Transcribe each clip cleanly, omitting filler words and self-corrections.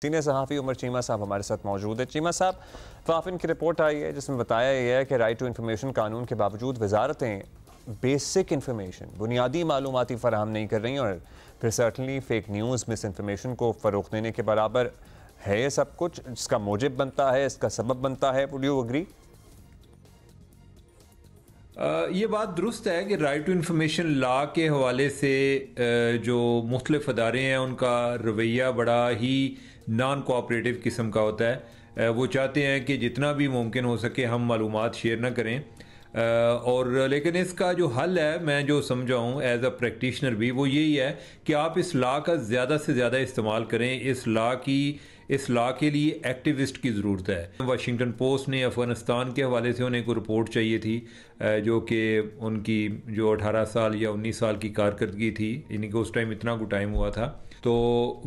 Senior सहाफ़ी उमर चीमा साहब हमारे साथ मौजूद है। चीमा साहब, वाफिन की रिपोर्ट आई है जिसमें बताया गया है कि राइट टू इन्फॉर्मेशन कानून के बावजूद वजारतें बेसिक इन्फॉर्मेशन, बुनियादी मालूमाती फराहम नहीं कर रही और फिर certainly fake news, miss information को फ़रोग़ देने के बराबर है ये सब कुछ, जिसका मूजिब बनता है, इसका सबब बनता है। Would you agree? ये बात दुरुस्त है कि राइट टू इन्फॉर्मेशन लॉ के हवाले से जो मुख्तलिफ अदारे हैं उनका रवैया बड़ा ही नॉन कोऑपरेटिव किस्म का होता है। वो चाहते हैं कि जितना भी मुमकिन हो सके हम मालूमात शेयर ना करें, और लेकिन इसका जो हल है, मैं जो समझा हूँ एज अ प्रैक्टिशनर भी, वो यही है कि आप इस लॉ का ज़्यादा से ज़्यादा इस्तेमाल करें। इस लॉ के लिए एक्टिविस्ट की ज़रूरत है। वाशिंगटन पोस्ट ने अफ़गानिस्तान के हवाले से उन्हें कोई रिपोर्ट चाहिए थी, जो कि उनकी जो 18 साल या 19 साल की कारकर्दगी थी, यानी कि उस टाइम इतना कुछ टाइम हुआ था, तो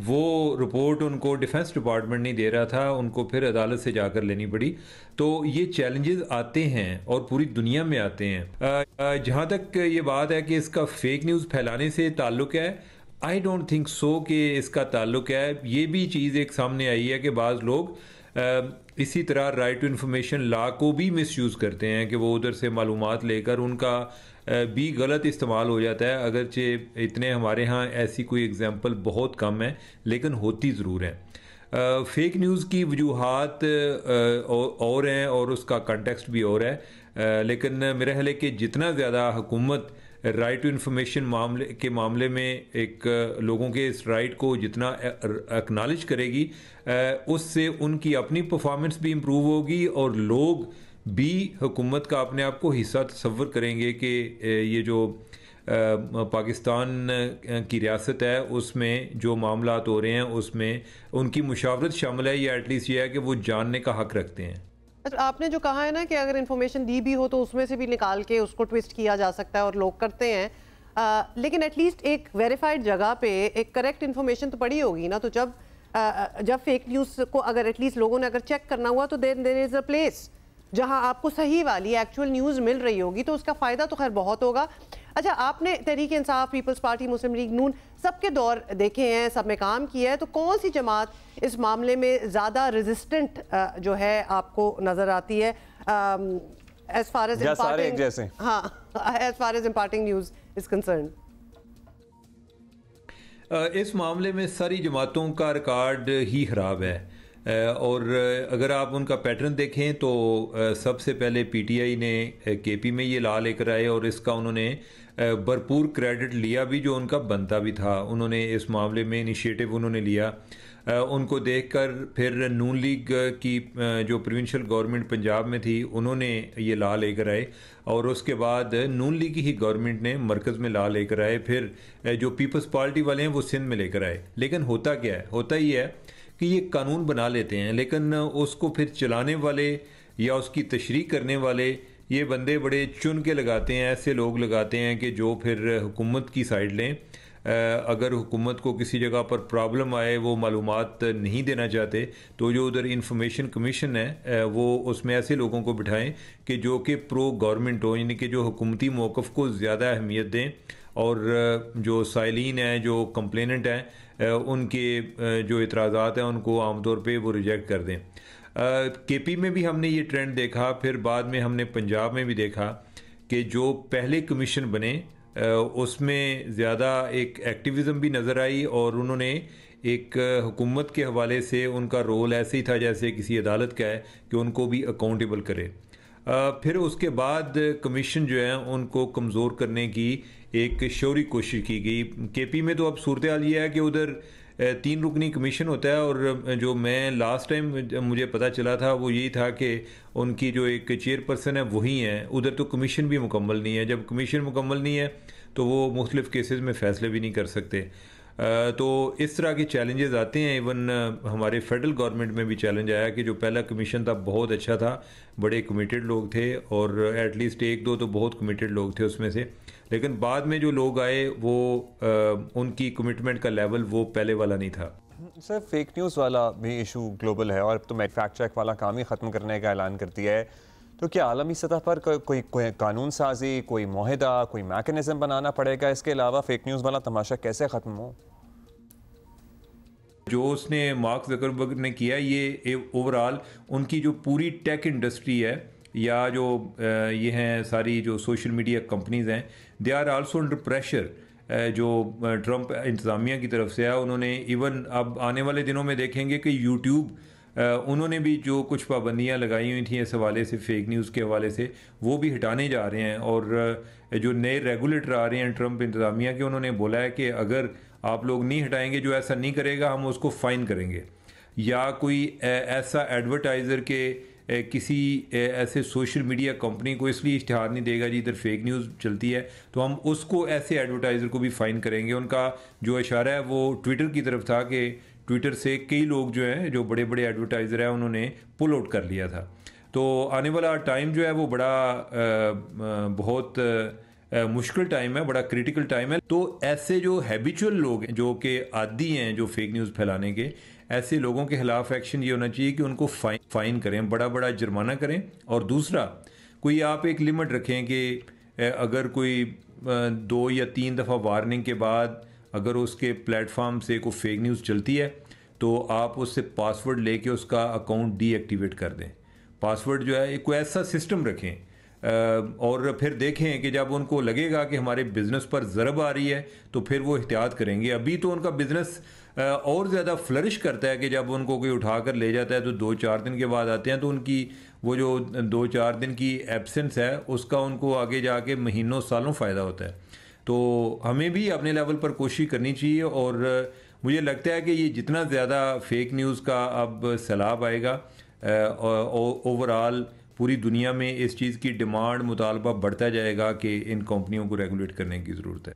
वो रिपोर्ट उनको डिफेंस डिपार्टमेंट नहीं दे रहा था, उनको फिर अदालत से जाकर लेनी पड़ी। तो ये चैलेंजेस आते हैं और पूरी दुनिया में आते हैं। जहाँ तक ये बात है कि इसका फेक न्यूज़ फैलाने से ताल्लुक़ है, आई डोंट थिंक सो कि इसका ताल्लुक़ है। ये भी चीज़ एक सामने आई है कि बाज़ लोग इसी तरह राइट टू इन्फॉर्मेशन लॉ को भी मिसयूज़ करते हैं कि वो उधर से मालूमात लेकर उनका भी गलत इस्तेमाल हो जाता है। अगरचे इतने हमारे यहाँ ऐसी कोई एग्जांपल बहुत कम है, लेकिन होती ज़रूर है। फेक न्यूज़ की वजूहात और हैं और उसका कंटेक्स्ट भी और है, लेकिन मेरा ख्याल है कि जितना ज़्यादा हुकूमत राइट टू इन्फॉर्मेशन मामले में एक लोगों के इस राइट को जितना एक्नॉलेज करेगी, उससे उनकी अपनी परफॉर्मेंस भी इम्प्रूव होगी और लोग भी हुकूमत का अपने आप को हिस्सा तस्वर करेंगे कि ये जो पाकिस्तान की रियासत है उसमें जो मामलात हो रहे हैं उसमें उनकी मुशावरत शामिल है, या एटलीस्ट ये है कि वो जानने का हक रखते हैं। अच्छा, आपने जो कहा है ना कि अगर इन्फॉर्मेशन दी भी हो तो उसमें से भी निकाल के उसको ट्विस्ट किया जा सकता है और लोग करते हैं, लेकिन एटलीस्ट एक वेरीफाइड जगह पे एक करेक्ट इन्फॉर्मेशन तो पड़ी होगी ना। तो जब फेक न्यूज़ को अगर एटलीस्ट लोगों ने अगर चेक करना हुआ तो देयर इज़ अ प्लेस जहां आपको सही वाली एक्चुअल न्यूज़ मिल रही होगी, तो उसका फ़ायदा तो खैर बहुत होगा। अच्छा, आपने तहरीक इंसाफ, पीपल्स पार्टी, मुस्लिम लीग नून सबके दौर देखे हैं, सब में काम किया है, तो कौन सी जमात इस मामले में ज़्यादा रेजिस्टेंट जो है आपको नज़र आती है as far as imparting news is concern? इस मामले में सारी जमातों का रिकॉर्ड ही ख़राब है, और अगर आप उनका पैटर्न देखें तो सबसे पहले पीटीआई ने केपी में ये लॉ लेकर आए और इसका उन्होंने भरपूर क्रेडिट लिया भी, जो उनका बनता भी था। उन्होंने इस मामले में इनिशिएटिव उन्होंने लिया। उनको देखकर फिर नून लीग की जो प्रोविंशियल गवर्नमेंट पंजाब में थी, उन्होंने ये लॉ लेकर आए, और उसके बाद नून लीग ही गवर्नमेंट ने मरकज़ में लॉ लेकर आए। फिर जो पीपल्स पार्टी वाले हैं वो सिंध में लेकर आए। लेकिन होता क्या है, होता ही है कि ये कानून बना लेते हैं, लेकिन उसको फिर चलाने वाले या उसकी तशरीह करने वाले ये बंदे बड़े चुन के लगाते हैं, ऐसे लोग लगाते हैं कि जो फिर हुकूमत की साइड लें। अगर हुकूमत को किसी जगह पर प्रॉब्लम आए, वो मालूमात नहीं देना चाहते, तो जो उधर इंफॉर्मेशन कमीशन है वो उसमें ऐसे लोगों को बिठाएं कि जो कि प्रो गवर्नमेंट हो, यानी कि जो हुकूमती मौक़िफ़ को ज़्यादा अहमियत दें, और जो साइलिन हैं, जो कंप्लेनेंट हैं, उनके जो इतराज़ात हैं उनको आमतौर पे वो रिजेक्ट कर दें। केपी में भी हमने ये ट्रेंड देखा, फिर बाद में हमने पंजाब में भी देखा कि जो पहले कमीशन बने उसमें ज़्यादा एक एक्टिविज़म भी नज़र आई, और उन्होंने एक हुकूमत के हवाले से उनका रोल ऐसे ही था जैसे किसी अदालत का है कि उनको भी अकाउंटेबल करे। फिर उसके बाद कमीशन जो है उनको कमज़ोर करने की एक शौरी कोशिश की गई। केपी में तो अब सूरत हाल ये है कि उधर 3 रुकनी कमीशन होता है, और जो मैं लास्ट टाइम मुझे पता चला था वो यही था कि उनकी जो एक चेयरपर्सन है वही है। उधर तो कमीशन भी मुकम्मल नहीं है। जब कमीशन मुकम्मल नहीं है तो वो मुख्तलिफ़ केसेस में फ़ैसले भी नहीं कर सकते। तो इस तरह के चैलेंजेस आते हैं। इवन हमारे फेडरल गवर्नमेंट में भी चैलेंज आया कि जो पहला कमीशन था बहुत अच्छा था, बड़े कमिटेड लोग थे, और एटलीस्ट 1-2 तो बहुत कमिटेड लोग थे उसमें से, लेकिन बाद में जो लोग आए वो उनकी कमिटमेंट का लेवल वो पहले वाला नहीं था। सर, फेक न्यूज़ वाला भी इशू ग्लोबल है और अब तो फैक्ट चेक वाला काम ही ख़त्म करने का ऐलान कर दिया है, तो क्या आलमी सतह पर कोई कानून साजी, कोई मुआहदा, कोई मैकेनिज़्म बनाना पड़ेगा? इसके अलावा फेक न्यूज़ वाला तमाशा कैसे ख़त्म हो? जो उसने मार्क ज़करबर्ग ने किया, ये ओवरऑल उनकी जो पूरी टेक इंडस्ट्री है या जो ये हैं सारी जो सोशल मीडिया कंपनीज़ हैं, they are also under pressure जो ट्रंप इंतज़ामिया की तरफ से है। उन्होंने इवन अब आने वाले दिनों में देखेंगे कि यूट्यूब उन्होंने भी जो कुछ पाबंदियां लगाई हुई थी इस हवाले से, फेक न्यूज़ के हवाले से, वो भी हटाने जा रहे हैं। और जो नए रेगुलेटर आ रहे हैं ट्रंप इंतज़ामिया के, उन्होंने बोला है कि अगर आप लोग नहीं हटाएंगे, जो ऐसा नहीं करेगा हम उसको फ़ाइन करेंगे। या कोई ऐसा एडवर्टाइज़र के किसी ऐसे सोशल मीडिया कंपनी को इसलिए इश्तिहार नहीं देगा जिधर फेक न्यूज़ चलती है, तो हम उसको ऐसे एडवर्टाइज़र को भी फ़ाइन करेंगे। उनका जो इशारा है वो ट्विटर की तरफ था कि ट्विटर से कई लोग जो हैं, जो बड़े बड़े एडवर्टाइज़र हैं, उन्होंने पुल आउट कर लिया था। तो आने वाला टाइम जो है वो बड़ा बहुत मुश्किल टाइम है, बड़ा क्रिटिकल टाइम है। तो ऐसे जो हैबिचुअल लोग हैं, जो कि आदी हैं जो फेक न्यूज़ फैलाने के, ऐसे लोगों के खिलाफ एक्शन ये होना चाहिए कि उनको फाइन करें, बड़ा बड़ा जुर्माना करें। और दूसरा, कोई आप एक लिमिट रखें कि अगर कोई 2 या 3 दफ़ा वार्निंग के बाद अगर उसके प्लेटफॉर्म से कोई फेक न्यूज़ चलती है तो आप उससे पासवर्ड लेके उसका अकाउंट डीएक्टिवेट कर दें। पासवर्ड जो है कोई ऐसा सिस्टम रखें और फिर देखें कि जब उनको लगेगा कि हमारे बिज़नेस पर ज़रब आ रही है तो फिर वो एहतियात करेंगे। अभी तो उनका बिज़नेस और ज़्यादा फ्लरिश करता है कि जब उनको कोई उठा कर ले जाता है तो 2-4 दिन के बाद आते हैं, तो उनकी वो जो 2-4 दिन की एब्सेंस है उसका उनको आगे जाके महीनों सालों फ़ायदा होता है। तो हमें भी अपने लेवल पर कोशिश करनी चाहिए। और मुझे लगता है कि ये जितना ज़्यादा फेक न्यूज़ का अब सैलाब आएगा, ओवरऑल पूरी दुनिया में इस चीज़ की डिमांड, मुतालबा बढ़ता जाएगा कि इन कंपनियों को रेगुलेट करने की ज़रूरत है।